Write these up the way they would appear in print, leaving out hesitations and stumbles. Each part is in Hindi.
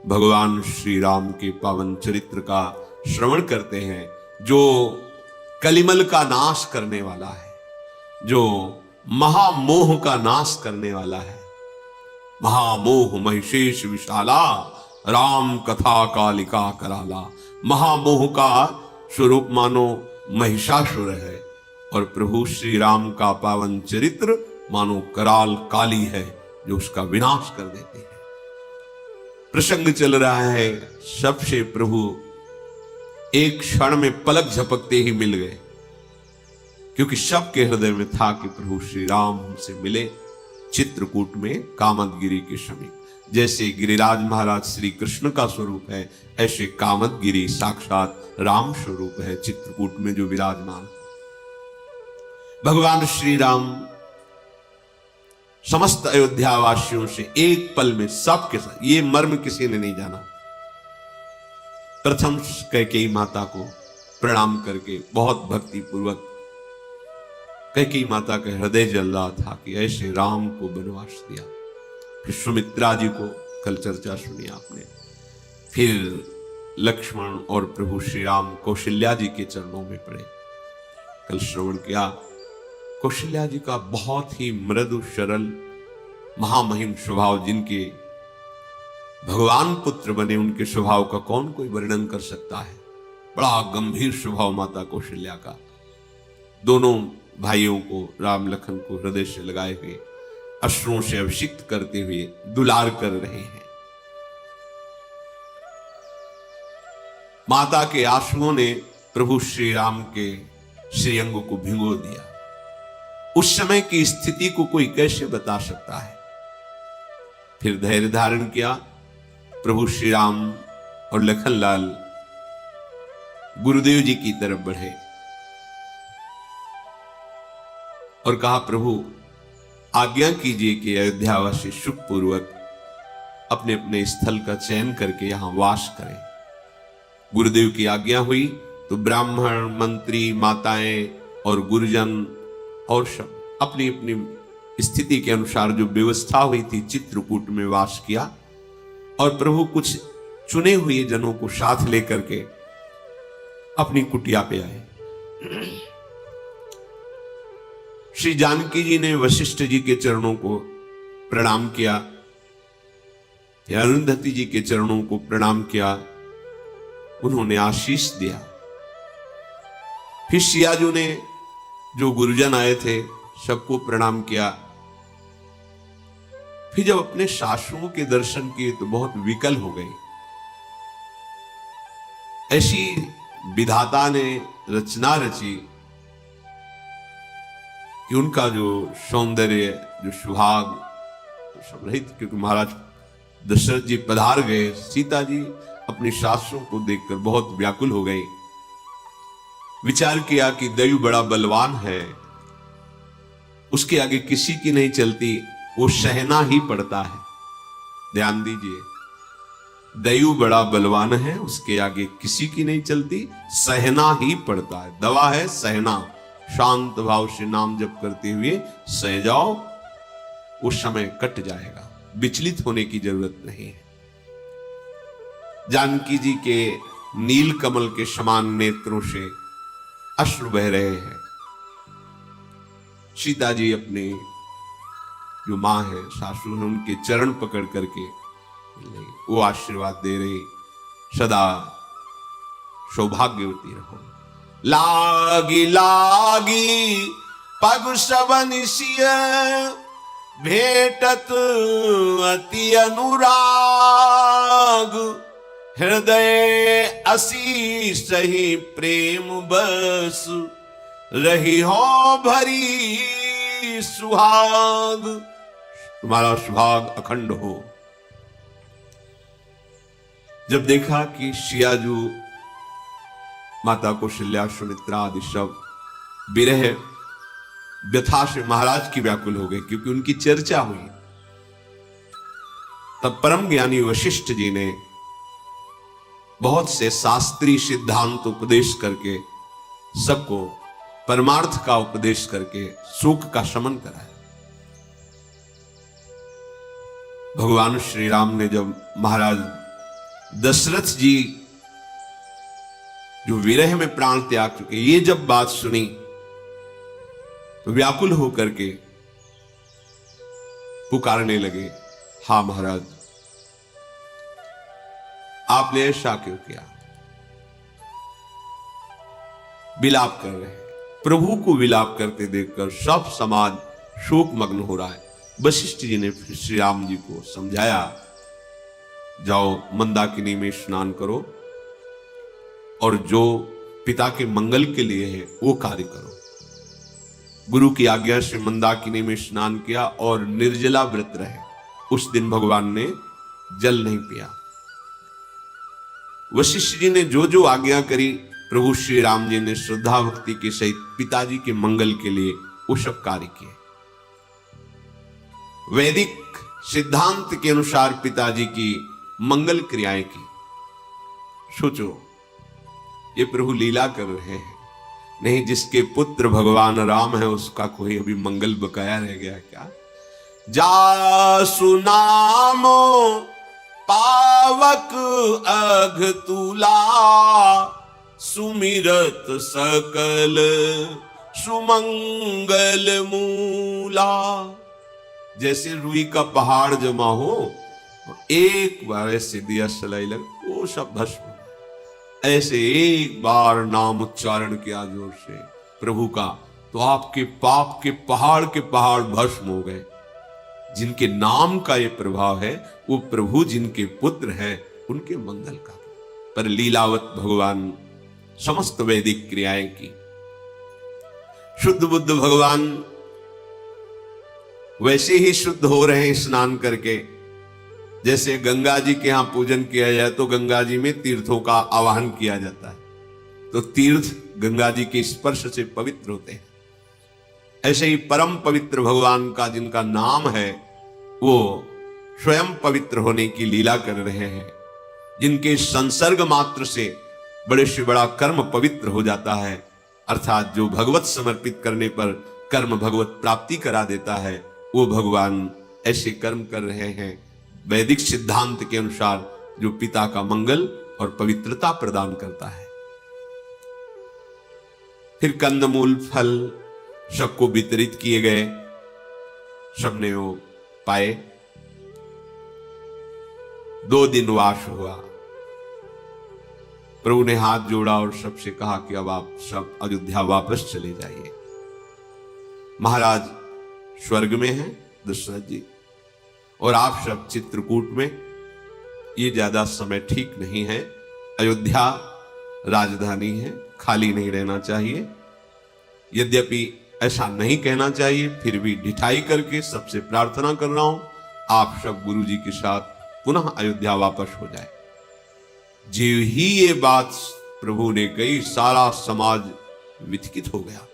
भगवान श्री राम के पावन चरित्र का श्रवण करते हैं, जो कलिमल का नाश करने वाला है, जो महामोह का नाश करने वाला है। महामोह महिषेश विशाला, राम कथा कालिका कराला। महामोह का स्वरूप मानो महिषासुर है और प्रभु श्री राम का पावन चरित्र मानो कराल काली है, जो उसका विनाश कर देती है। प्रसंग चल रहा है, सबसे प्रभु एक क्षण में पलक झपकते ही मिल गए, क्योंकि सबके हृदय में था कि प्रभु श्री राम हमसे मिले चित्रकूट में कामदगिरी के समीप। जैसे गिरिराज महाराज श्री कृष्ण का स्वरूप है, ऐसे कामदगिरी साक्षात राम स्वरूप है चित्रकूट में जो विराजमान। भगवान श्री राम समस्त अयोध्या वासियों से एक पल में सबके साथ, ये मर्म किसी ने नहीं जाना, प्रथम कैकेयी माता को प्रणाम करके बहुत भक्ति पूर्वक, कैकेयी माता का हृदय जल रहा था कि ऐसे राम को वनवास दिया। फिर सुमित्रा जी को कल चर्चा सुनी आपने, फिर लक्ष्मण और प्रभु श्री राम कौशल्या जी के चरणों में पड़े, कल श्रवण किया। कौशल्या जी का बहुत ही मृदु सरल महामहिम स्वभाव, जिनके भगवान पुत्र बने उनके स्वभाव का कौन कोई वर्णन कर सकता है। बड़ा गंभीर स्वभाव माता कौशल्या का। दोनों भाइयों को, राम लखन को हृदय से लगाए हुए, अश्रुओं से अभिषिक्त करते हुए दुलार कर रहे हैं। माता के आंसुओं ने प्रभु श्री राम के श्रीअंग को भिगो दिया। उस समय की स्थिति को कोई कैसे बता सकता है। फिर धैर्य धारण किया। प्रभु श्री राम और लखनलाल गुरुदेव जी की तरफ बढ़े और कहा, प्रभु आज्ञा कीजिए कि अयोध्यावासी सुखपूर्वक अपने अपने स्थल का चयन करके यहां वास करें। गुरुदेव की आज्ञा हुई तो ब्राह्मण, मंत्री, माताएं और गुरुजन और सब अपनी अपनी स्थिति के अनुसार जो व्यवस्था हुई थी चित्रकूट में वास किया। और प्रभु कुछ चुने हुए जनों को साथ लेकर के अपनी कुटिया पे आए। श्री जानकी जी ने वशिष्ठ जी के चरणों को प्रणाम किया, अरुंधति जी के चरणों को प्रणाम किया, उन्होंने आशीष दिया। फिर सियाजू ने, जो गुरुजन आए थे, सबको प्रणाम किया। फिर जब अपने सासुओं के दर्शन किए तो बहुत विकल हो गई। ऐसी विधाता ने रचना रची कि उनका जो सौंदर्य, जो सुहाग सब रहित, क्योंकि महाराज दशरथ जी पधार गए। सीता जी अपनी सासुओं को देखकर बहुत व्याकुल हो गई। विचार किया कि दैव बड़ा बलवान है, उसके आगे किसी की नहीं चलती, वो सहना ही पड़ता है। ध्यान दीजिए, दैव बड़ा बलवान है, उसके आगे किसी की नहीं चलती, सहना ही पड़ता है। दवा है सहना। शांत भाव से नाम जप करते हुए सह जाओ, उस समय कट जाएगा, विचलित होने की जरूरत नहीं है। जानकी जी के नील कमल के समान नेत्रों से अश्रु बह रहे हैं। सीता जी अपने जो मां है, सासू है, उनके चरण पकड़ करके वो आशीर्वाद दे रहे, सदा सौभाग्यवती रहो। लागी लागी पग सबन सिय, भेटत अति अनुराग, हृदय असी सही प्रेम बस, रही हो भरी सुहाग। तुम्हारा सुहाग अखंड हो। जब देखा कि सियाजू, माता कौशल्या, सुमित्रा आदि सब विरह व्यथा से महाराज की व्याकुल हो गए, क्योंकि उनकी चर्चा हुई, तब परम ज्ञानी वशिष्ठ जी ने बहुत से शास्त्रीय सिद्धांत उपदेश करके सबको परमार्थ का उपदेश करके शोक का शमन कराया। भगवान श्री राम ने जब महाराज दशरथ जी जो विरह में प्राण त्याग चुके, ये जब बात सुनी तो व्याकुल होकर के पुकारने लगे, हा महाराज, आपने ऐसा क्यों किया? विलाप कर रहे हैं। प्रभु को विलाप करते देखकर सब समाज शोक मग्न हो रहा है। वशिष्ठ जी ने फिर श्री राम जी को समझाया, जाओ मंदाकिनी में स्नान करो और जो पिता के मंगल के लिए है वो कार्य करो। गुरु की आज्ञा से मंदाकिनी में स्नान किया और निर्जला व्रत रहे। उस दिन भगवान ने जल नहीं पिया। वशिष्ठ जी ने जो जो आज्ञा करी, प्रभु श्री राम जी ने श्रद्धा भक्ति के सहित पिताजी के मंगल के लिए वो सब कार्य किए। वैदिक सिद्धांत के अनुसार पिताजी की मंगल क्रियाएं की। सोचो, ये प्रभु लीला कर रहे हैं। नहीं, जिसके पुत्र भगवान राम है उसका कोई अभी मंगल बकाया रह गया क्या? जा सुनामो पावक अघ तुला, सुमिरत सकल सुमंगल मूला। जैसे रुई का पहाड़ जमा हो, एक बार ऐसे दिया सलाई लग, वो सब भस्म। ऐसे एक बार नाम उच्चारण किया जोर से प्रभु का, तो आपके पाप के पहाड़ भस्म हो गए। जिनके नाम का ये प्रभाव है, वो प्रभु जिनके पुत्र है उनके मंगल का। पर लीलावत भगवान समस्त वैदिक क्रियाएं की। शुद्ध बुद्ध भगवान वैसे ही शुद्ध हो रहे हैं स्नान करके। जैसे गंगा जी के यहां पूजन किया जाए तो गंगा जी में तीर्थों का आवाहन किया जाता है, तो तीर्थ गंगा जी के स्पर्श से पवित्र होते हैं। ऐसे ही परम पवित्र भगवान का जिनका नाम है, वो स्वयं पवित्र होने की लीला कर रहे हैं। जिनके संसर्ग मात्र से बड़े से बड़ा कर्म पवित्र हो जाता है, अर्थात जो भगवत समर्पित करने पर कर्म भगवत प्राप्ति करा देता है, वो भगवान ऐसे कर्म कर रहे हैं वैदिक सिद्धांत के अनुसार, जो पिता का मंगल और पवित्रता प्रदान करता है। फिर कंदमूल फल सबको वितरित किए गए, सबने वो पाए। 2 दिन वास हुआ। प्रभु ने हाथ जोड़ा और सबसे कहा कि अब आप सब अयोध्या वापस चले जाइए। महाराज स्वर्ग में हैं दशरथ जी, और आप सब चित्रकूट में। ये ज्यादा समय ठीक नहीं है। अयोध्या राजधानी है, खाली नहीं रहना चाहिए। यद्यपि ऐसा नहीं कहना चाहिए, फिर भी ढिठाई करके सबसे प्रार्थना कर रहा हूं, आप सब गुरु जी के साथ पुनः अयोध्या वापस हो जाए। जो ही ये बात प्रभु ने कही, सारा समाज विचकित हो गया,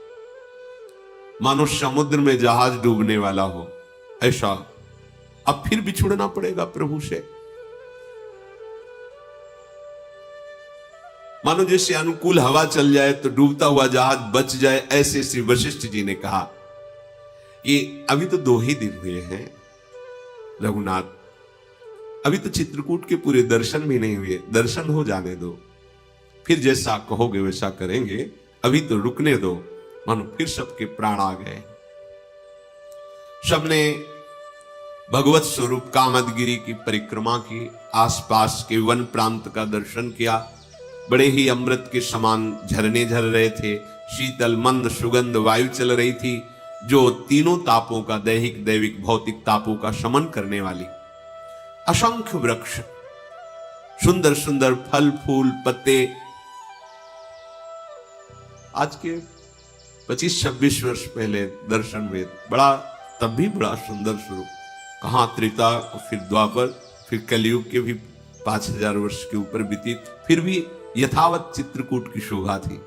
मानो समुद्र में जहाज डूबने वाला हो। ऐसा अब फिर बिछुड़ना पड़ेगा प्रभु से। मानो जैसे अनुकूल हवा चल जाए तो डूबता हुआ जहाज बच जाए, ऐसे श्री वशिष्ठ जी ने कहा। ये अभी तो 2 ही दिन हुए हैं रघुनाथ, अभी तो चित्रकूट के पूरे दर्शन भी नहीं हुए। दर्शन हो जाने दो, फिर जैसा कहोगे वैसा करेंगे। अभी तो रुकने दो। मानो फिर सबके प्राण आ गए। सबने भगवत स्वरूप कामदगिरी की परिक्रमा की, आसपास के वन प्रांत का दर्शन किया। बड़े ही अमृत के समान झरने झर रहे थे, शीतल मंद सुगंध वायु चल रही थी, जो तीनों तापों का, दैहिक दैविक भौतिक तापों का शमन करने वाली। असंख्य वृक्ष, सुंदर सुंदर फल फूल पत्ते। आज के 25-26 वर्ष पहले दर्शन हुए, बड़ा तब भी बड़ा सुंदर स्वरूप। कहां त्रेता, फिर द्वापर, फिर कलयुग के भी 5000 वर्ष के ऊपर व्यतीत, फिर भी यथावत चित्रकूट की शोभा थी।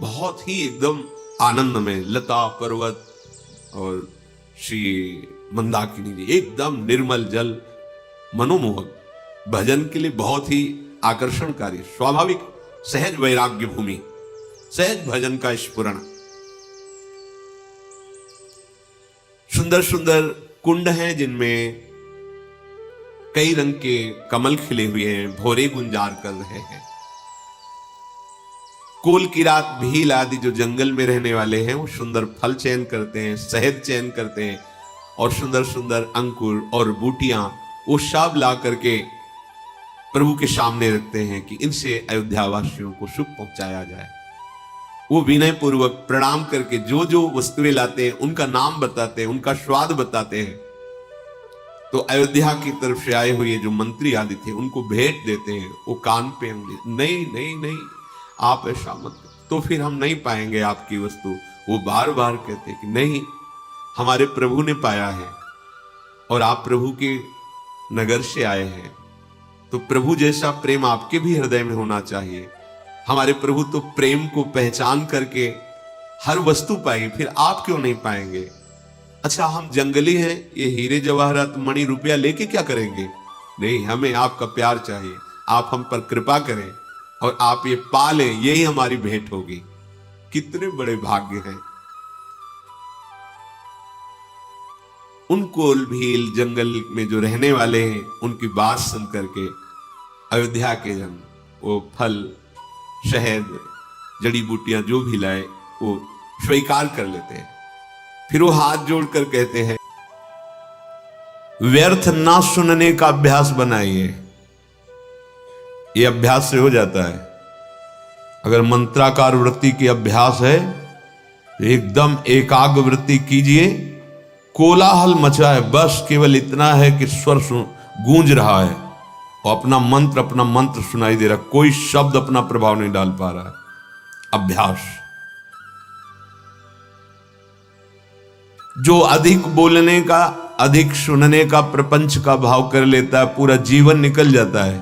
बहुत ही एकदम आनंद में लता पर्वत और श्री मंदाकिनी जी, एकदम निर्मल जल, मनोमोहक, भजन के लिए बहुत ही आकर्षणकारी, स्वाभाविक सहज वैराग्य भूमि, सहज भजन का स्फुरण। सुंदर सुंदर कुंड हैं जिनमें कई रंग के कमल खिले हुए हैं, भोरे गुंजार कर रहे हैं। कोल की रात भील आदि जो जंगल में रहने वाले हैं वो सुंदर फल चयन करते हैं, शहद चयन करते हैं और सुंदर सुंदर अंकुर और बूटियां वो सब ला करके प्रभु के सामने रखते हैं कि इनसे अयोध्या वासियों को सुख पहुंचाया जाए। वो विनय पूर्वक प्रणाम करके जो जो वस्तुएं लाते हैं उनका नाम बताते हैं, उनका स्वाद बताते हैं। तो अयोध्या की तरफ से आए हुए जो मंत्री आदि थे उनको भेंट देते हैं। वो कान पे नहीं नहीं नहीं, आप ऐसा मत, तो फिर हम नहीं पाएंगे आपकी वस्तु। वो बार बार कहते कि नहीं, हमारे प्रभु ने पाया है और आप प्रभु के नगर से आए हैं, तो प्रभु जैसा प्रेम आपके भी हृदय में होना चाहिए। हमारे प्रभु तो प्रेम को पहचान करके हर वस्तु पाई, फिर आप क्यों नहीं पाएंगे? अच्छा, हम जंगली हैं, ये हीरे जवाहरात मणि रुपया लेके क्या करेंगे? नहीं, हमें आपका प्यार चाहिए, आप हम पर कृपा करें और आप ये पा लें, यही हमारी भेंट होगी। कितने बड़े भाग्य हैं। उन कोल भील जंगल में जो रहने वाले हैं उनकी बात सुन करके अयोध्या के जन वो फल, शहद, जड़ी बूटियां जो भी लाए वो स्वीकार कर लेते हैं। फिर वो हाथ जोड़कर कहते हैं, व्यर्थ ना सुनने का अभ्यास बनाइए। ये अभ्यास से हो जाता है। अगर मंत्राकार वृत्ति की अभ्यास है तो एकदम एकाग्र वृत्ति कीजिए। कोलाहल मचा है, बस केवल इतना है कि स्वर गूंज रहा है और अपना मंत्र सुनाई दे रहा, कोई शब्द अपना प्रभाव नहीं डाल पा रहा है। अभ्यास। जो अधिक बोलने का, अधिक सुनने का, प्रपंच का भाव कर लेता है, पूरा जीवन निकल जाता है,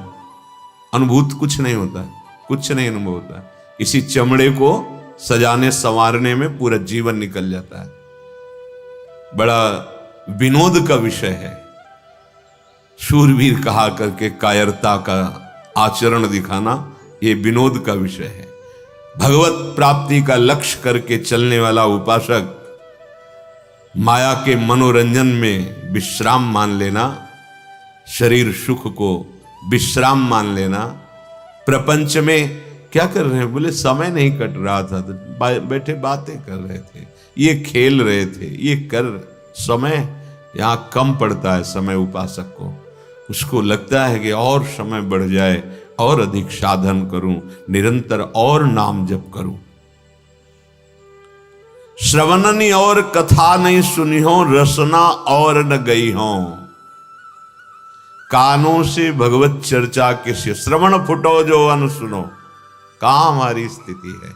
अनुभूत कुछ नहीं होता है, कुछ नहीं अनुभव होता है। इसी चमड़े को सजाने संवारने में पूरा जीवन निकल जाता है। बड़ा विनोद का विषय है। शूरवीर कहा करके कायरता का आचरण दिखाना, यह विनोद का विषय है। भगवत प्राप्ति का लक्ष्य करके चलने वाला उपासक माया के मनोरंजन में विश्राम मान लेना, शरीर सुख को विश्राम मान लेना। प्रपंच में क्या कर रहे हैं? बोले समय नहीं कट रहा था तो बैठे बातें कर रहे थे, ये खेल रहे थे, ये कर, समय यहां कम पड़ता है। समय उपासक को उसको लगता है कि और समय बढ़ जाए, और अधिक साधन करूं, निरंतर और नाम जप करूं। श्रवणनी और कथा नहीं सुनी हो, रसना और न गई हो। कानों से भगवत चर्चा किसी, श्रवण फुटो जो अन सुनो। कहां हमारी स्थिति है?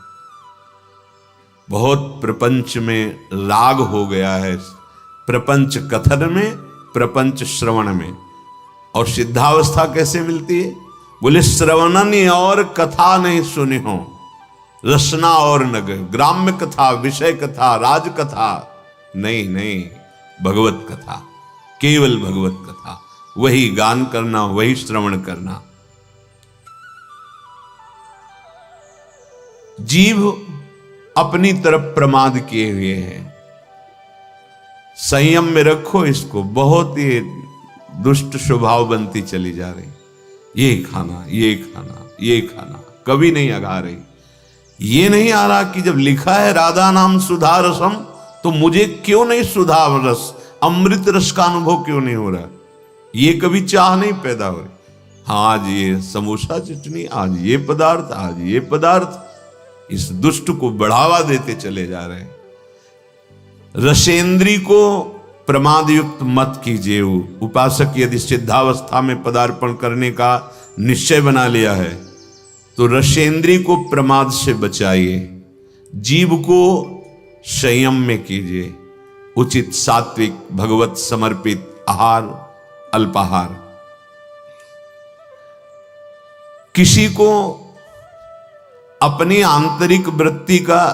बहुत प्रपंच में राग हो गया है, प्रपंच कथन में, प्रपंच श्रवण में। और सिद्धावस्था कैसे मिलती है? बोले श्रवणनी और कथा नहीं सुनी हो, रसना और न गए। ग्राम्य कथा, विषय कथा, राज कथा नहीं, नहीं, भगवत कथा, केवल भगवत कथा, वही गान करना, वही श्रवण करना। जीव अपनी तरफ प्रमाद किए हुए हैं, संयम में रखो इसको। बहुत ही दुष्ट स्वभाव बनती चली जा रही, ये खाना, ये खाना, ये खाना, कभी नहीं अगा रही। ये नहीं आ रहा कि जब लिखा है राधा नाम सुधा रसम, तो मुझे क्यों नहीं सुधा रस, अमृत रस का अनुभव क्यों नहीं हो रहा? ये कभी चाह नहीं पैदा हो रही। हाँ, आज ये समोसा चटनी, आज ये पदार्थ, आज ये पदार्थ, इस दुष्ट को बढ़ावा देते चले जा रहे हैं। रसेंद्री को प्रमाद युक्त मत कीजिए। उपासक यदि सिद्धावस्था में पदार्पण करने का निश्चय बना लिया है तो रसेंद्री को प्रमाद से बचाइए, जीव को संयम में कीजिए। उचित सात्विक भगवत समर्पित आहार, अल्पाहार। किसी को अपनी आंतरिक वृत्ति का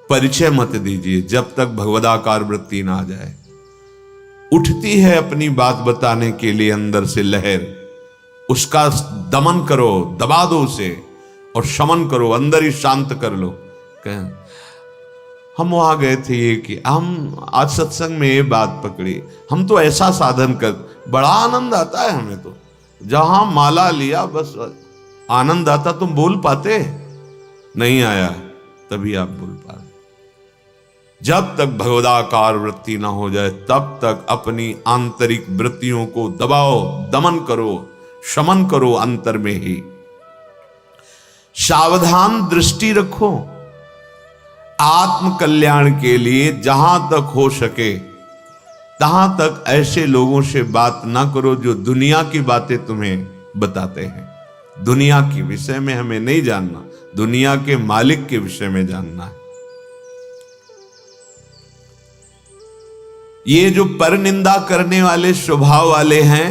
परिचय मत दीजिए जब तक भगवदाकार वृत्ति ना आ जाए। उठती है अपनी बात बताने के लिए अंदर से लहर, उसका दमन करो, दबा दो उसे और शमन करो, अंदर ही शांत कर लो। हम वहां गए थे ये कि हम आज सत्संग में ये बात पकड़ी, हम तो ऐसा साधन कर, बड़ा आनंद आता है हमें तो, जहां माला लिया बस आनंद आता। तुम बोल पाते नहीं आया, तभी आप बोल पा रहे। जब तक भगवदाकार वृत्ति ना हो जाए तब तक अपनी आंतरिक वृत्तियों को दबाओ, दमन करो, शमन करो अंतर में ही। सावधान दृष्टि रखो आत्म कल्याण के लिए। जहां तक हो सके तहां तक ऐसे लोगों से बात ना करो जो दुनिया की बातें तुम्हें बताते हैं। दुनिया के विषय में हमें नहीं जानना, दुनिया के मालिक के विषय में जानना है। ये जो परनिंदा करने वाले स्वभाव वाले हैं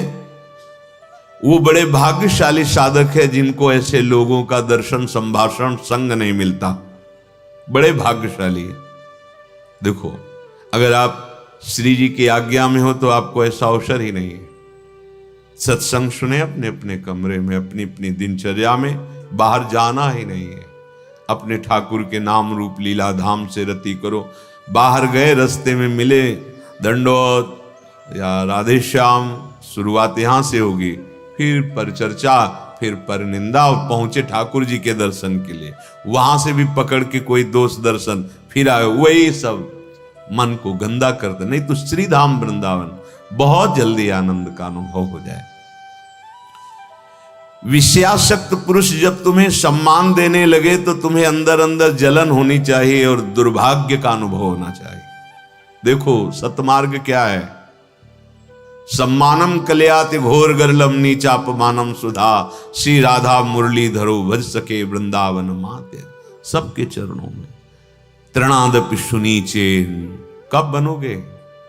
वो बड़े भाग्यशाली साधक है जिनको ऐसे लोगों का दर्शन, संभाषण, संग नहीं मिलता। बड़े भाग्यशाली है। देखो, अगर आप श्री जी की आज्ञा में हो तो आपको ऐसा अवसर ही नहीं है। सत्संग सुने अपने अपने कमरे में, अपनी अपनी दिनचर्या में, बाहर जाना ही नहीं है। अपने ठाकुर के नाम रूप लीला धाम से रति करो। बाहर गए, रास्ते में मिले, दंडोत या राधे श्याम, शुरुआत यहां से होगी, फिर पर चर्चा, फिर पर निंदा, पहुंचे ठाकुर जी के दर्शन के लिए, वहां से भी पकड़ के कोई दोस्त दर्शन, फिर आए, वही सब मन को गंदा करते। नहीं तो श्री धाम वृंदावन बहुत जल्दी आनंद का अनुभव हो जाए। विषयासक्त पुरुष जब तुम्हें सम्मान देने लगे तो तुम्हें अंदर अंदर जलन होनी चाहिए और दुर्भाग्य का अनुभव होना चाहिए। देखो, सतमार्ग क्या है? सम्मानम कल्याति घोर गर्लम नीचापमानम सुधा, श्री राधा मुरली धरो भज सके वृंदावन माते। सबके चरणों में तृणादपि सुनीचेन। कब बनोगे,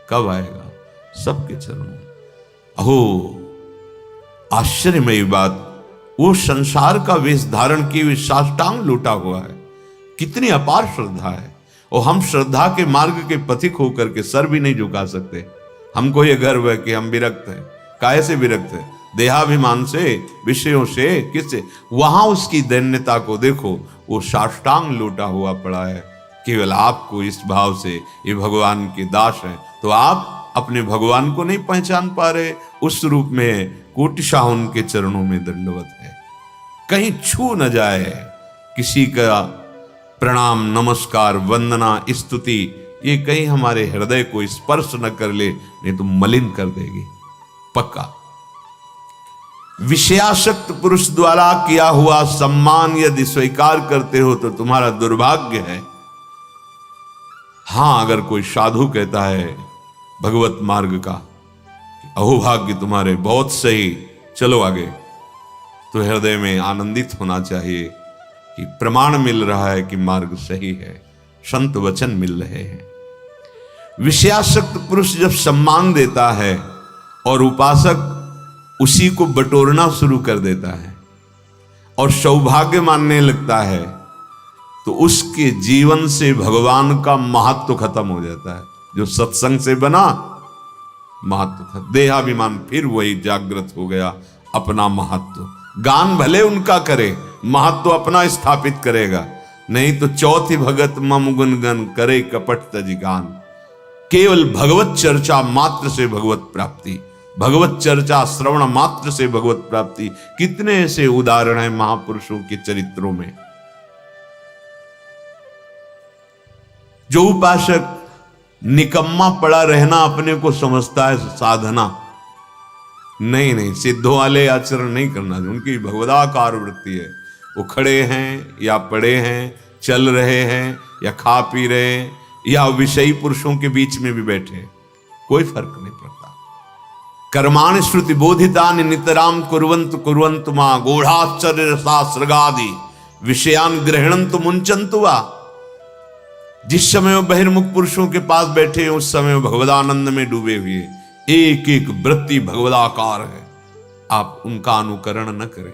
कब आएगा? सबके चरणों में। अहो, आश्चर्यमयी बात, वो संसार का वेश धारण किए साष्टांग लूटा हुआ है। कितनी अपार श्रद्धा है। और हम श्रद्धा के मार्ग के पथिक होकर के सर भी नहीं झुका सकते। हमको ये गर्व है कि हम विरक्त हैं। काहे से विरक्त है? देहाभिमान से, विषयों से, किससे? वहां उसकी दैन्यता को देखो, वो साष्टांग लूटा हुआ पड़ा है। केवल आपको इस भाव से ये भगवान के दास हैं, तो आप अपने भगवान को नहीं पहचान पा रहे। उस रूप में कोटिशाह उनके चरणों में दंडवत है। कहीं छू न जाए किसी का प्रणाम, नमस्कार, वंदना, स्तुति, ये कहीं हमारे हृदय को स्पर्श न कर ले, नहीं तो मलिन कर देगी पक्का। विषयासक्त पुरुष द्वारा किया हुआ सम्मान यदि स्वीकार करते हो तो तुम्हारा दुर्भाग्य है। हां, अगर कोई साधु कहता है भगवत मार्ग का, अहोभाग्य तुम्हारे, बहुत सही, चलो आगे, तो हृदय में आनंदित होना चाहिए कि प्रमाण मिल रहा है कि मार्ग सही है, संत वचन मिल रहे हैं। विषयासक्त पुरुष जब सम्मान देता है और उपासक उसी को बटोरना शुरू कर देता है और सौभाग्य मानने लगता है, तो उसके जीवन से भगवान का महत्व खत्म हो जाता है। जो सत्संग से बना महत्व था, देहाभिमान फिर वही जागृत हो गया, अपना महत्व। गान भले उनका करे, महत्व अपना स्थापित करेगा। नहीं तो चौथी भगत मम गुणगन करे कपट तज गान। केवल भगवत चर्चा मात्र से भगवत प्राप्ति, भगवत चर्चा श्रवण मात्र से भगवत प्राप्ति। कितने ऐसे उदाहरण हैं महापुरुषों के चरित्रों में। जो उपासक निकम्मा पड़ा रहना अपने को समझता है साधना, नहीं, सिद्धों वाले आचरण नहीं करना। उनकी भगवदाकार वृत्ति है। वो खड़े हैं या पड़े हैं, चल रहे हैं या खा पी रहे हैं, या विषयी पुरुषों के बीच में भी बैठे, कोई फर्क नहीं पड़ता। कर्माणि श्रुति बोधितानि नितराम कुर्वन्तु कुर्वन्तु मां गूढ़ाश्चर्य रसास्रगादि विषयान ग्रहणन्तु मुंचन्तु वा। जिस समय वो बहिर्मुख पुरुषों के पास बैठे हैं उस समय वो भगवदानंद में डूबे हुए, एक एक वृत्ति भगवदाकार है। आप उनका अनुकरण न करें,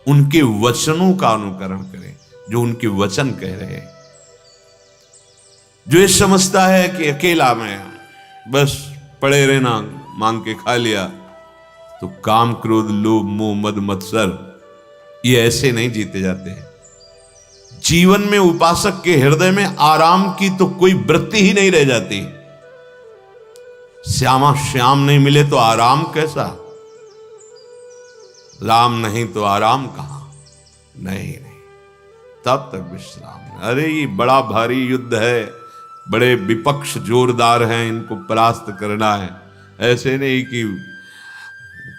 उनके वचनों का अनुकरण करें जो उनके वचन कह रहे हैं। जो ये समझता है कि अकेला में बस पड़े रहना, मांग के खा लिया, तो काम, क्रोध, लोभ, मोह, मद, मत्सर, ये ऐसे नहीं जीते जाते हैं। जीवन में उपासक के हृदय में आराम की तो कोई वृत्ति ही नहीं रह जाती। श्यामा श्याम नहीं मिले तो आराम कैसा? राम नहीं तो आराम कहां? नहीं, तब तक विश्राम। अरे ये बड़ा भारी युद्ध है, बड़े विपक्ष जोरदार हैं, इनको परास्त करना है। ऐसे नहीं कि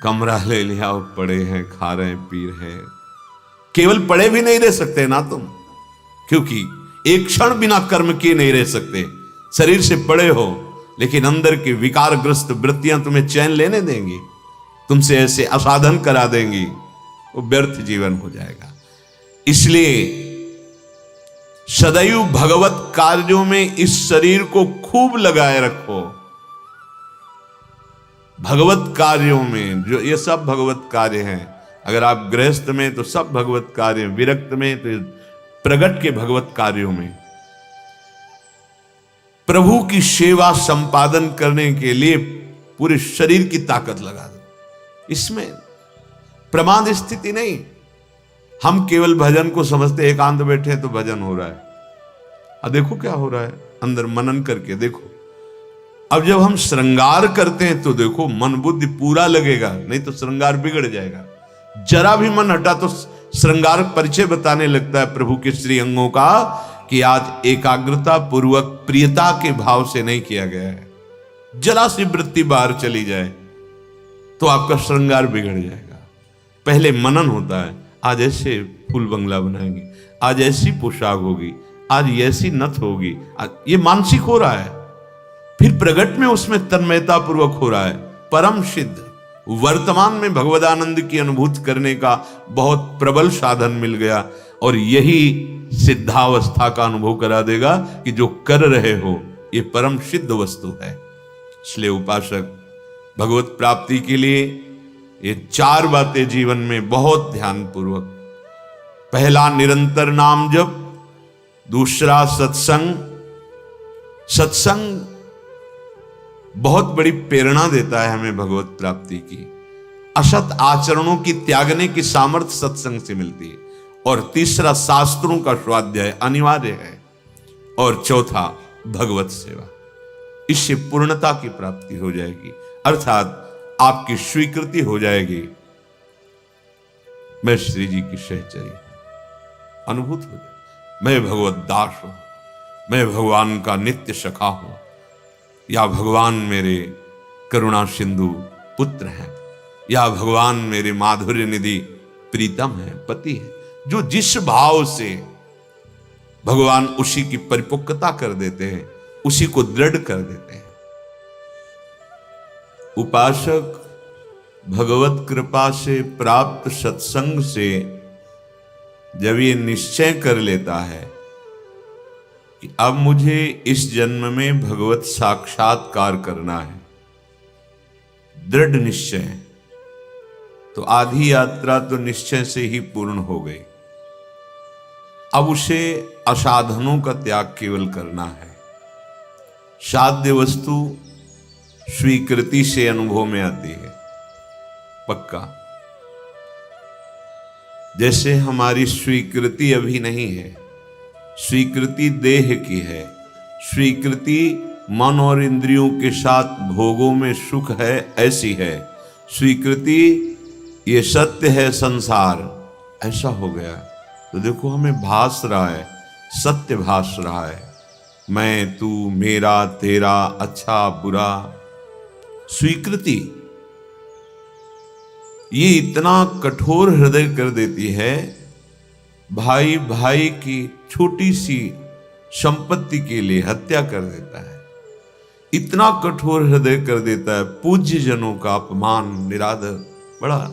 कमरा ले लिया और पड़े हैं, खा रहे हैं, पी रहे हैं। केवल पड़े भी नहीं रह सकते ना तुम, क्योंकि एक क्षण बिना कर्म किए नहीं रह सकते। शरीर से पड़े हो, लेकिन अंदर की विकारग्रस्त वृत्तियां तुम्हें चैन लेने देंगी, तुमसे ऐसे असाधन करा देंगी, वो व्यर्थ जीवन हो जाएगा। इसलिए सदैव भगवत कार्यों में इस शरीर को खूब लगाए रखो। भगवत कार्यों में, जो ये सब भगवत कार्य हैं। अगर आप गृहस्थ में तो सब भगवत कार्य, विरक्त में तो प्रगट के भगवत कार्यों में प्रभु की सेवा संपादन करने के लिए पूरे शरीर की ताकत लगा दो। इसमें प्रमाद स्थिति नहीं। हम केवल भजन को समझते, एकांत बैठे तो भजन हो रहा है। अब देखो क्या हो रहा है, अंदर मनन करके देखो। अब जब हम श्रृंगार करते हैं तो देखो मन बुद्धि पूरा लगेगा, नहीं तो श्रृंगार बिगड़ जाएगा। जरा भी मन हटा तो श्रृंगार परिचय बताने लगता है प्रभु के श्री अंगों का, कि आज एकाग्रता पूर्वक प्रियता के भाव से नहीं किया गया है। जरा सी वृत्ति बाहर चली जाए तो आपका श्रृंगार बिगड़ जाएगा। पहले मनन होता है, आज ऐसे फूल बंगला बनाएंगे, आज ऐसी पोशाक होगी, आज ऐसी नथ होगी, ये मानसिक हो रहा है। फिर प्रगट में उसमें तन्मयता पूर्वक हो रहा है। परम सिद्ध वर्तमान में भगवदानंद की अनुभूति करने का बहुत प्रबल साधन मिल गया, और यही सिद्धावस्था का अनुभव करा देगा कि जो कर रहे हो ये परम सिद्ध वस्तु है। इसलिए उपासक भगवत प्राप्ति के लिए ये 4 बातें जीवन में बहुत ध्यान पूर्वक। पहला निरंतर नाम जप, दूसरा सत्संग। सत्संग बहुत बड़ी प्रेरणा देता है हमें भगवत प्राप्ति की। असत आचरणों की त्यागने की सामर्थ्य सत्संग से मिलती है। और तीसरा शास्त्रों का स्वाध्याय अनिवार्य है। और चौथा भगवत सेवा। इससे पूर्णता की प्राप्ति हो जाएगी, अर्थात आपकी स्वीकृति हो जाएगी। मैं श्री जी की सहचरी अनुभूत हो जाए, मैं भगवत दास हूं, मैं भगवान का नित्य सखा हूं, या भगवान मेरे करुणा सिंधु पुत्र हैं, या भगवान मेरे माधुर्य निधि प्रीतम है, पति है। जो जिस भाव से भगवान उसी की परिपक्वता कर देते हैं, उसी को दृढ़ कर देते हैं। उपासक भगवत कृपा से प्राप्त सत्संग से जब ये निश्चय कर लेता है कि अब मुझे इस जन्म में भगवत साक्षात्कार करना है, दृढ़ निश्चय, तो आधी यात्रा तो निश्चय से ही पूर्ण हो गई। अब उसे असाधनों का त्याग केवल करना है। साध्य वस्तु स्वीकृति से अनुभव में आती है, पक्का। जैसे हमारी स्वीकृति अभी नहीं है, स्वीकृति देह की है, स्वीकृति मन और इंद्रियों के साथ भोगों में सुख है, ऐसी है। स्वीकृति ये सत्य है संसार, ऐसा हो गया। तो देखो हमें भास रहा है, सत्य भास रहा है, मैं तू मेरा तेरा अच्छा बुरा। स्वीकृति ये इतना कठोर हृदय कर देती है, भाई भाई की छोटी सी संपत्ति के लिए हत्या कर देता है, इतना कठोर हृदय कर देता है, पूज्य जनों का अपमान निरादर। बड़ा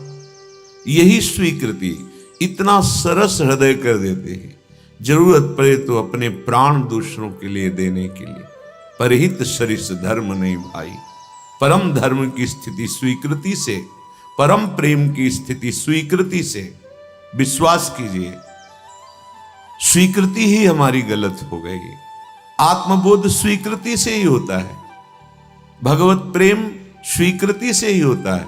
यही स्वीकृति इतना सरस हृदय कर देते हैं, जरूरत पड़े तो अपने प्राण दूसरों के लिए देने के लिए। परहित सरिस धर्म नहीं भाई। परम धर्म की स्थिति स्वीकृति से, परम प्रेम की स्थिति स्वीकृति से। विश्वास कीजिए, स्वीकृति ही हमारी गलत हो गई। आत्मबोध स्वीकृति से ही होता है, भगवत प्रेम स्वीकृति से ही होता है।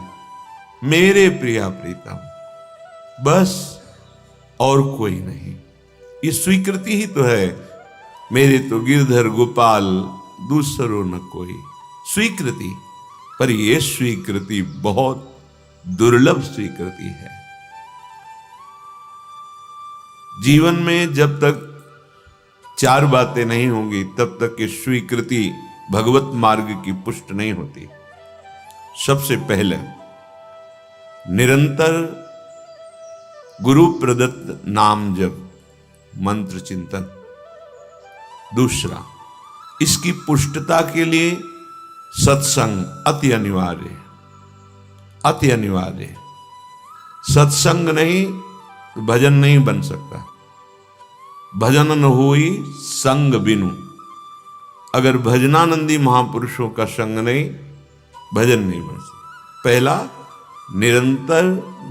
मेरे प्रिया प्रीतम, बस और कोई नहीं। ये स्वीकृति ही तो है। मेरे तो गिरधर गोपाल दूसरो न कोई, स्वीकृति। पर यह स्वीकृति बहुत दुर्लभ स्वीकृति है। जीवन में जब तक 4 बातें नहीं होंगी तब तक ये स्वीकृति भगवत मार्ग की पुष्ट नहीं होती। सबसे पहले निरंतर गुरु प्रदत्त नाम जप, मंत्र चिंतन। दूसरा, इसकी पुष्टता के लिए सत्संग अति अनिवार्य, अति अनिवार्य। सत्संग नहीं तो भजन नहीं बन सकता। भजन न होई संग बिनु। अगर भजनानंदी महापुरुषों का संग नहीं, भजन नहीं बन सकता। पहला, निरंतर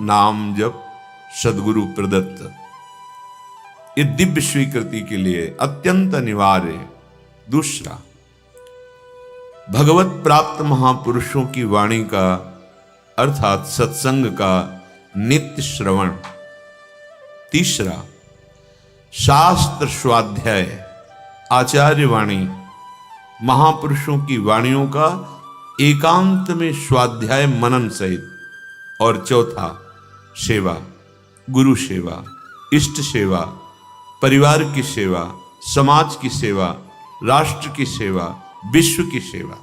नाम जप सदगुरु प्रदत्त, ये दिव्य स्वीकृति के लिए अत्यंत अनिवार्य। दूसरा, भगवत प्राप्त महापुरुषों की वाणी का अर्थात सत्संग का नित्य श्रवण। तीसरा, शास्त्र स्वाध्याय, आचार्य वाणी, महापुरुषों की वाणियों का एकांत में स्वाध्याय मनन सहित। और चौथा, सेवा, गुरु सेवा, इष्ट सेवा, परिवार की सेवा, समाज की सेवा, राष्ट्र की सेवा, विश्व की सेवा।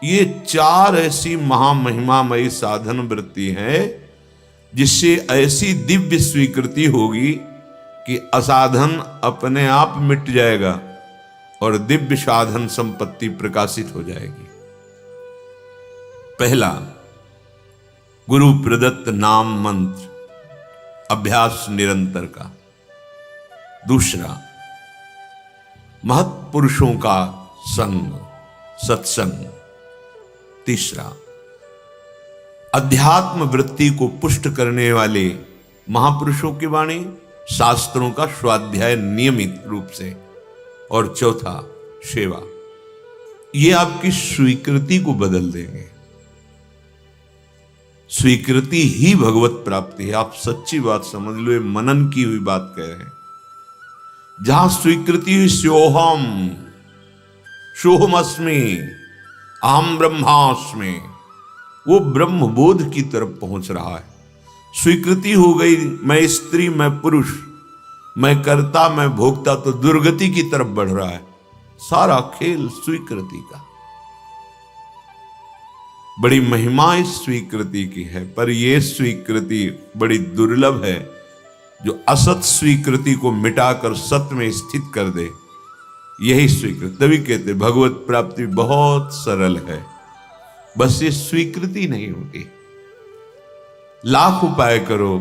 ये 4 ऐसी महामहिमामयी साधन वृत्ति है जिससे ऐसी दिव्य स्वीकृति होगी कि असाधन अपने आप मिट जाएगा और दिव्य साधन संपत्ति प्रकाशित हो जाएगी। पहला, गुरु प्रदत्त नाम मंत्र, अभ्यास निरंतर का। दूसरा, महत्पुरुषों का संग, सत्संग। तीसरा, अध्यात्म वृत्ति को पुष्ट करने वाले महापुरुषों की वाणी, शास्त्रों का स्वाध्याय नियमित रूप से। और चौथा, सेवा। ये आपकी स्वीकृति को बदल देंगे। स्वीकृति ही भगवत प्राप्ति है। आप सच्ची बात समझ लो, ये मनन की हुई बात कह रहे हैं। जहां स्वीकृति हुई सोहम, सोहमस्मि, अहम ब्रह्मास्मि, वो ब्रह्मबोध की तरफ पहुंच रहा है। स्वीकृति हो गई मैं स्त्री, मैं पुरुष, मैं कर्ता, मैं भोक्ता, तो दुर्गति की तरफ बढ़ रहा है। सारा खेल स्वीकृति का। बड़ी महिमा इस स्वीकृति की है, पर यह स्वीकृति बड़ी दुर्लभ है जो असत स्वीकृति को मिटाकर सत्य में स्थित कर दे। यही स्वीकृति, तभी कहते भगवत प्राप्ति बहुत सरल है, बस ये स्वीकृति नहीं होती। लाख उपाय करो,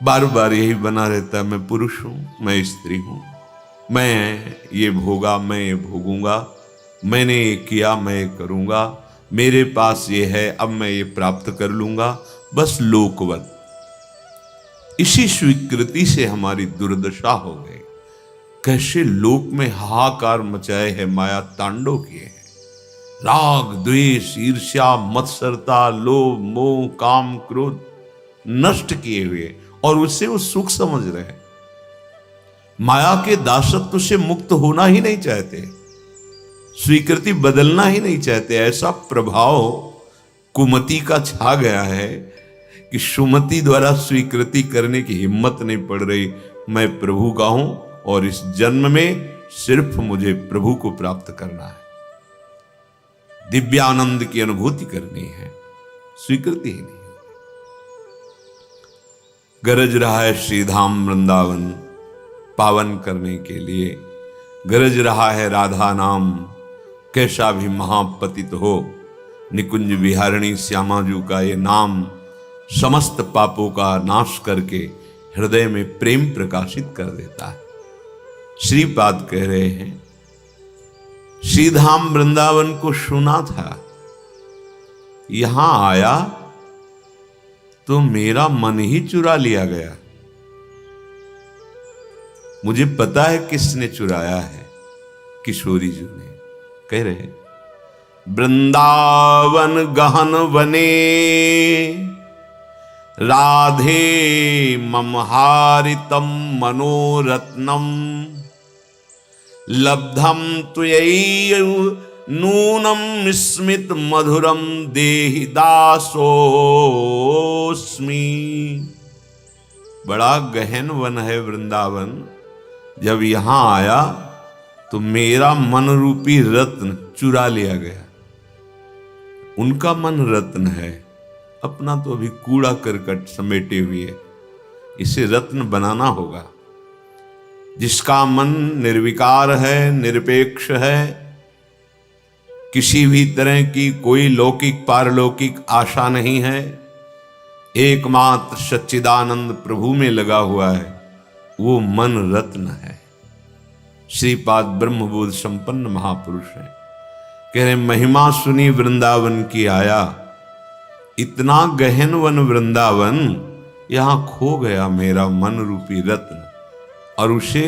बार बार यही बना रहता है, मैं पुरुष हूं, मैं स्त्री हूं, मैं ये भोगा, मैं ये भोगूंगा, मैंने ये किया, मैं ये करूंगा, मेरे पास ये है, अब मैं ये प्राप्त कर लूंगा, बस लोकवत। इसी स्वीकृति से हमारी दुर्दशा हो गई। कैसे लोक में हाहाकार मचाए है, माया तांडव किए हैं। राग, द्वेष, ईर्ष्या, मत्सरता, लोभ, मोह, काम, क्रोध नष्ट किए हुए, और उससे वो सुख समझ रहे हैं। माया के दासत्व से मुक्त होना ही नहीं चाहते, स्वीकृति बदलना ही नहीं चाहते। ऐसा प्रभाव कुमति का छा गया है कि सुमति द्वारा स्वीकृति करने की हिम्मत नहीं पड़ रही। मैं प्रभु का हूं और इस जन्म में सिर्फ मुझे प्रभु को प्राप्त करना है, दिव्यानंद की अनुभूति करनी है, स्वीकृति ही नहीं। गरज रहा है श्रीधाम वृंदावन पावन करने के लिए, गरज रहा है राधा नाम, कैसा भी महापतित हो। निकुंज विहारिणी श्यामाजू का ये नाम समस्त पापों का नाश करके हृदय में प्रेम प्रकाशित कर देता है। श्रीपाद कह रहे हैं, श्रीधाम वृंदावन को सुना था, यहां आया तो मेरा मन ही चुरा लिया गया। मुझे पता है किसने चुराया है, किशोरी जी ने। कह रहे हैं, वृंदावन गहन वने राधे मम हारितं मनोरत्नम लब्धम त्वयैव नूनम स्मित मधुरम देहि दासोस्मि। बड़ा गहन वन है वृंदावन। जब यहां आया तो मेरा मन रूपी रत्न चुरा लिया गया। उनका मन रत्न है, अपना तो अभी कूड़ा करकट समेटे हुए। इसे रत्न बनाना होगा। जिसका मन निर्विकार है, निरपेक्ष है, किसी भी तरह की कोई लौकिक पारलौकिक आशा नहीं है, एकमात्र सच्चिदानंद प्रभु में लगा हुआ है, वो मन रत्न है। श्रीपाद ब्रह्मबोध संपन्न महापुरुष है। कह रहे महिमा सुनी वृंदावन की आया। इतना गहन वन वृंदावन, यहां खो गया मेरा मन रूपी रत्न, और उसे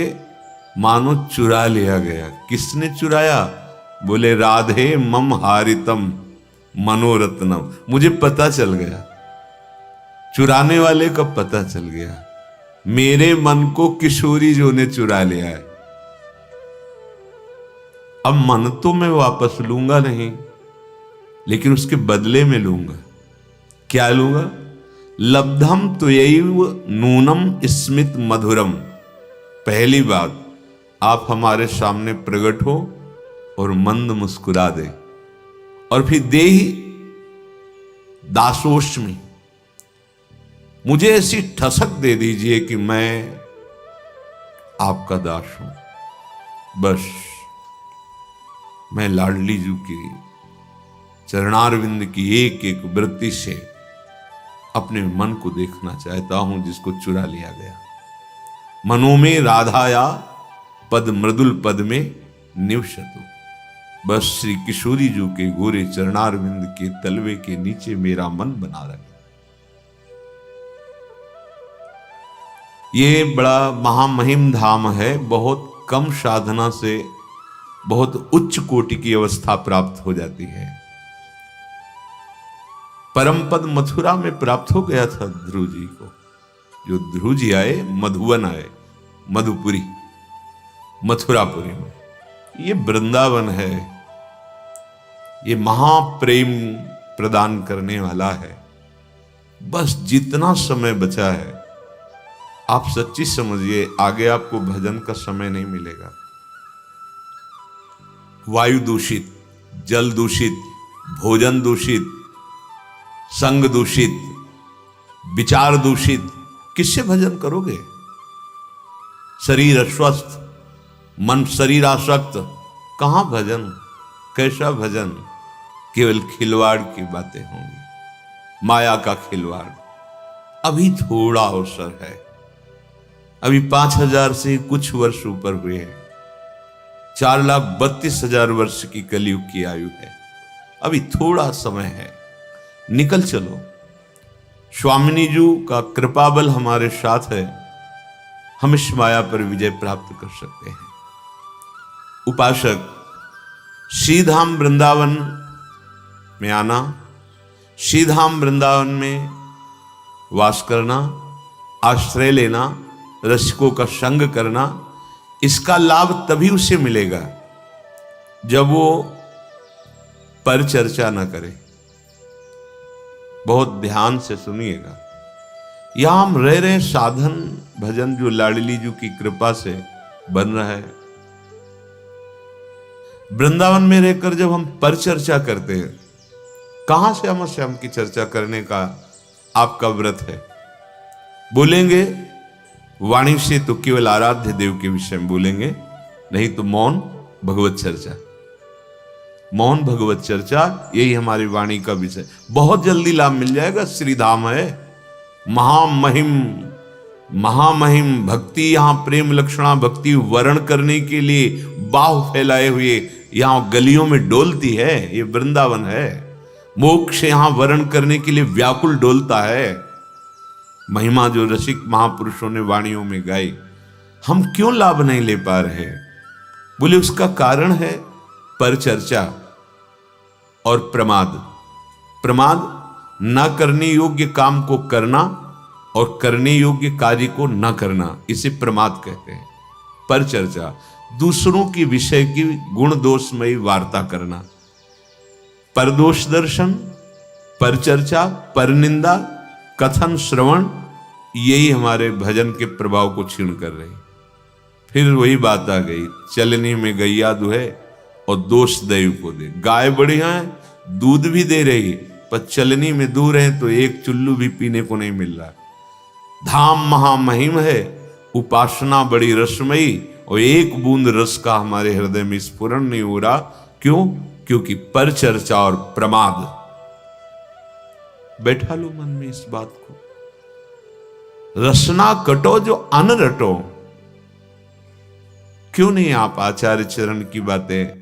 मानो चुरा लिया गया। किसने चुराया? बोले राधे मम हारितम मनोरत्नम। मुझे पता चल गया, चुराने वाले का पता चल गया। मेरे मन को किशोरी जो ने चुरा लिया है। अब मन तो मैं वापस लूंगा नहीं, लेकिन उसके बदले में लूंगा। क्या लूंगा? लब्धम त्वयैव नूनम स्मित मधुरम। पहली बात, आप हमारे सामने प्रकट हो और मंद मुस्कुरा दे, और फिर देहि दासोस्मि। मुझे ऐसी ठसक दे दीजिए कि मैं आपका दास हूं। बस मैं लाडली जू की चरणारविंद की एक एक वृत्ति से अपने मन को देखना चाहता हूं, जिसको चुरा लिया गया। मनो में राधाया पद मृदुल पद में निवसतु। बस श्री किशोरी जू के गोरे चरणारविंद के तलवे के नीचे मेरा मन बना रहे। ये बड़ा महामहिम धाम है। बहुत कम साधना से बहुत उच्च कोटि की अवस्था प्राप्त हो जाती है। परम पद मथुरा में प्राप्त हो गया था ध्रुव जी को। जो ध्रुव जी आए, मधुवन आए, मधुपुरी, मथुरापुरी में। ये वृंदावन है, ये महाप्रेम प्रदान करने वाला है। बस जितना समय बचा है, आप सच्ची समझिए, आगे आपको भजन का समय नहीं मिलेगा। वायु दूषित, जल दूषित, भोजन दूषित, संग दूषित, विचार दूषित, किससे भजन करोगे? शरीर अस्वस्थ, मन शरीर आसक्त, कहां भजन? कैसा भजन? केवल खिलवाड़ की बातें होंगी, माया का खिलवाड़। अभी थोड़ा अवसर है, अभी 5000 से कुछ वर्ष ऊपर हुए हैं। 4,32,000 वर्ष की कलयुग की आयु है। अभी थोड़ा समय है, निकल चलो। स्वामिनी जी का कृपा बल हमारे साथ है, हम इस माया पर विजय प्राप्त कर सकते हैं। उपासक, श्रीधाम वृंदावन में आना, श्रीधाम वृंदावन में वास करना, आश्रय लेना, रसिकों का संग करना, इसका लाभ तभी उसे मिलेगा जब वो परिचर्चा न करे। बहुत ध्यान से सुनिएगा। यहां हम रह रहे साधन भजन जो लाडली जी की कृपा से बन रहा है। वृंदावन में रहकर जब हम परिचर्चा करते हैं, कहां से अमर श्याम की चर्चा करने का आपका व्रत है? बोलेंगे वाणी से तो केवल आराध्य देव के विषय में बोलेंगे, नहीं तो मौन भगवत चर्चा। मौन भगवत चर्चा, यही हमारी वाणी का विषय। बहुत जल्दी लाभ मिल जाएगा। श्रीधाम है, महामहिम महामहिम भक्ति। यहां प्रेम लक्षणा भक्ति वर्ण करने के लिए बाहु फैलाए हुए यहां गलियों में डोलती है। ये वृंदावन है। मोक्ष यहां वर्ण करने के लिए व्याकुल डोलता है। महिमा जो रसिक महापुरुषों ने वाणियों में गाई, हम क्यों लाभ नहीं ले पा रहे? बोले उसका कारण है परिचर्चा और प्रमाद। प्रमाद, न करने योग्य काम को करना और करने योग्य कार्य को न करना, इसे प्रमाद कहते हैं। पर चर्चा, दूसरों की विषय की गुण दोषमयी वार्ता करना। पर दोष दर्शन, पर चर्चा, पर निंदा, कथन, श्रवण, यही हमारे भजन के प्रभाव को क्षीण कर रही। फिर वही बात आ गई, चलनी में गैया दुहे और दोष दैव को दे। गाय बढ़िया है, दूध भी दे रही, पर चलनी में दूर है तो एक चुल्लू भी पीने को नहीं मिल रहा। धाम महामहिम है, उपासना बड़ी रसमयी, और एक बूंद रस का हमारे हृदय में स्फुरण नहीं हो रहा। क्यों? क्योंकि पर चर्चा और प्रमाद। बैठा लो मन में इस बात को। रसना कटो जो अन रटो। क्यों नहीं आप आचार्य चरण की बातें